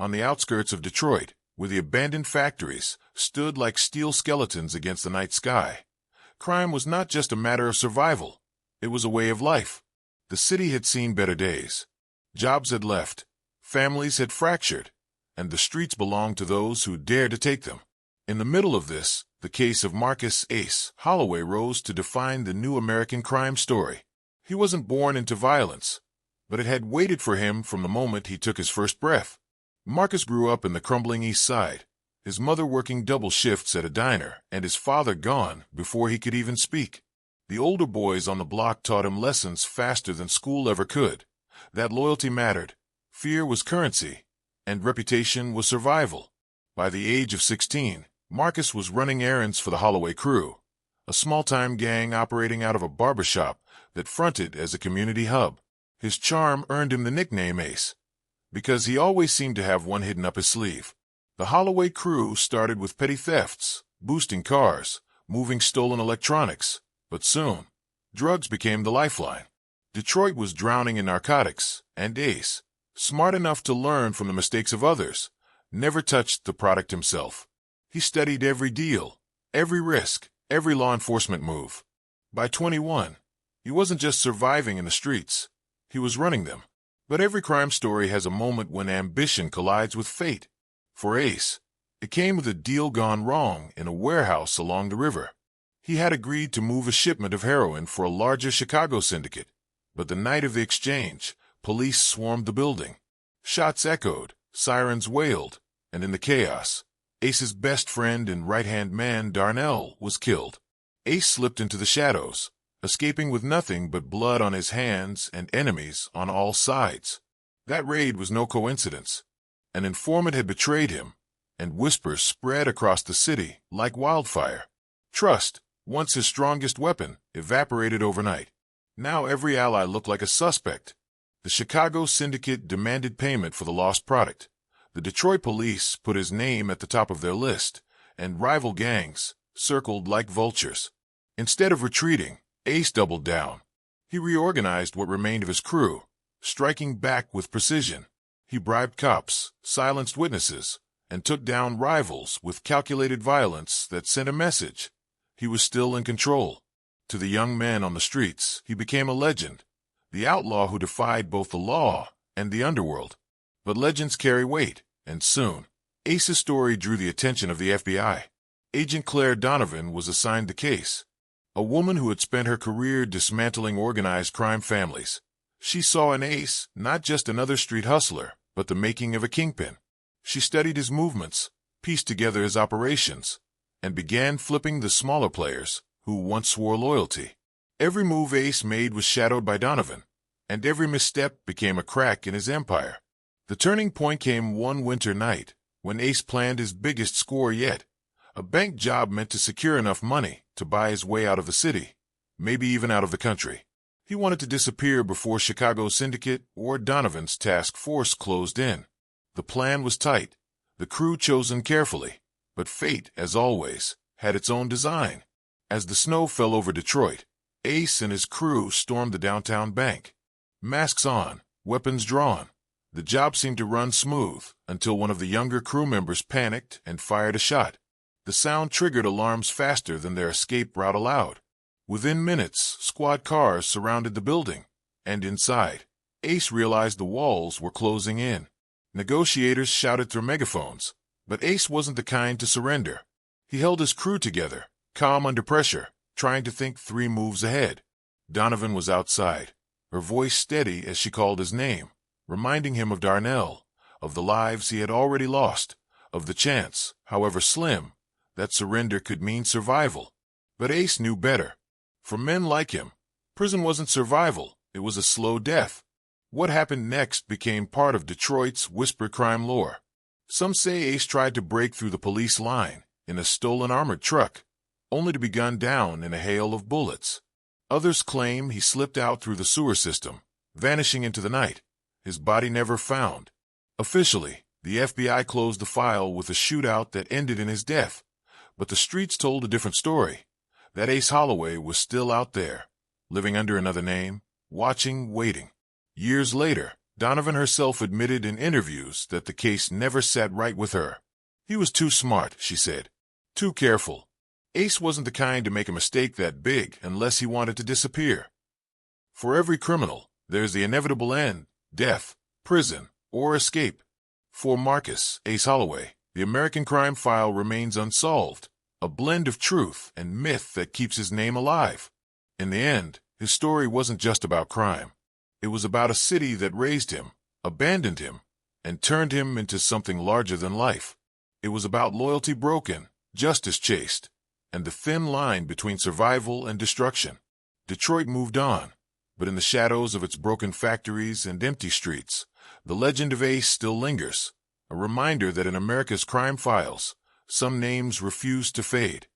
on the outskirts of Detroit, where the abandoned factories stood like steel skeletons against the night sky. Crime was not just a matter of survival, it was a way of life. The city had seen better days. Jobs had left, families had fractured, and the streets belonged to those who dared to take them. In the middle of this, the case of Marcus Ace Holloway rose to define the new American crime story. He wasn't born into violence, but it had waited for him from the moment he took his first breath. Marcus grew up in the crumbling East Side, his mother working double shifts at a diner and his father gone before he could even speak. The older boys on the block taught him lessons faster than school ever could. That loyalty mattered, fear was currency, and reputation was survival. By the age of 16, Marcus was running errands for the Holloway Crew, a small-time gang operating out of a barbershop that fronted as a community hub. His charm earned him the nickname Ace, because he always seemed to have one hidden up his sleeve. The Holloway Crew started with petty thefts, boosting cars, moving stolen electronics, but soon, drugs became the lifeline. Detroit was drowning in narcotics, and Ace, smart enough to learn from the mistakes of others, never touched the product himself. He studied every deal, every risk, every law enforcement move. By 21, he wasn't just surviving in the streets, he was running them. But every crime story has a moment when ambition collides with fate. For Ace, it came with a deal gone wrong in a warehouse along the river. He had agreed to move a shipment of heroin for a larger Chicago syndicate, but the night of the exchange, police swarmed the building. Shots echoed, sirens wailed, and in the chaos, Ace's best friend and right-hand man, Darnell, was killed. Ace slipped into the shadows, escaping with nothing but blood on his hands and enemies on all sides. That raid was no coincidence. An informant had betrayed him, and whispers spread across the city like wildfire. Trust, once his strongest weapon, evaporated overnight. Now every ally looked like a suspect. The Chicago syndicate demanded payment for the lost product. The Detroit police put his name at the top of their list, and rival gangs circled like vultures. Instead of retreating, Ace doubled down. He reorganized what remained of his crew, striking back with precision. He bribed cops, silenced witnesses, and took down rivals with calculated violence that sent a message. He was still in control. To the young men on the streets, he became a legend, the outlaw who defied both the law and the underworld. But legends carry weight, and soon, Ace's story drew the attention of the FBI. Agent Claire Donovan was assigned the case, a woman who had spent her career dismantling organized crime families. She saw in Ace not just another street hustler, but the making of a kingpin. She studied his movements, pieced together his operations, and began flipping the smaller players who once swore loyalty. Every move Ace made was shadowed by Donovan, and every misstep became a crack in his empire. The turning point came one winter night, when Ace planned his biggest score yet, a bank job meant to secure enough money to buy his way out of the city, maybe even out of the country. He wanted to disappear before Chicago's syndicate or Donovan's task force closed in. The plan was tight, the crew chosen carefully, but fate, as always, had its own design. As the snow fell over Detroit, Ace and his crew stormed the downtown bank. Masks on, weapons drawn. The job seemed to run smooth until one of the younger crew members panicked and fired a shot. The sound triggered alarms faster than their escape route allowed. Within minutes, squad cars surrounded the building, and inside, Ace realized the walls were closing in. Negotiators shouted through megaphones, but Ace wasn't the kind to surrender. He held his crew together, calm under pressure, trying to think 3 moves ahead. Donovan was outside, her voice steady as she called his name, reminding him of Darnell, of the lives he had already lost, of the chance, however slim, that surrender could mean survival. But Ace knew better. For men like him, prison wasn't survival, it was a slow death. What happened next became part of Detroit's whispered crime lore. Some say Ace tried to break through the police line in a stolen armored truck, only to be gunned down in a hail of bullets. Others claim he slipped out through the sewer system, vanishing into the night, his body never found. Officially, the FBI closed the file with a shootout that ended in his death, but the streets told a different story. That Ace Holloway was still out there, living under another name, watching, waiting. Years later, Donovan herself admitted in interviews that the case never sat right with her. He was too smart, she said. Too careful. Ace wasn't the kind to make a mistake that big unless he wanted to disappear. For every criminal, there's the inevitable end, death, prison, or escape. For Marcus Ace Holloway, the American crime file remains unsolved, a blend of truth and myth that keeps his name alive. In the end, his story wasn't just about crime. It was about a city that raised him, abandoned him, and turned him into something larger than life. It was about loyalty broken, justice chased, and the thin line between survival and destruction. Detroit moved on, but in the shadows of its broken factories and empty streets, the legend of Ace still lingers, a reminder that in America's crime files, some names refuse to fade.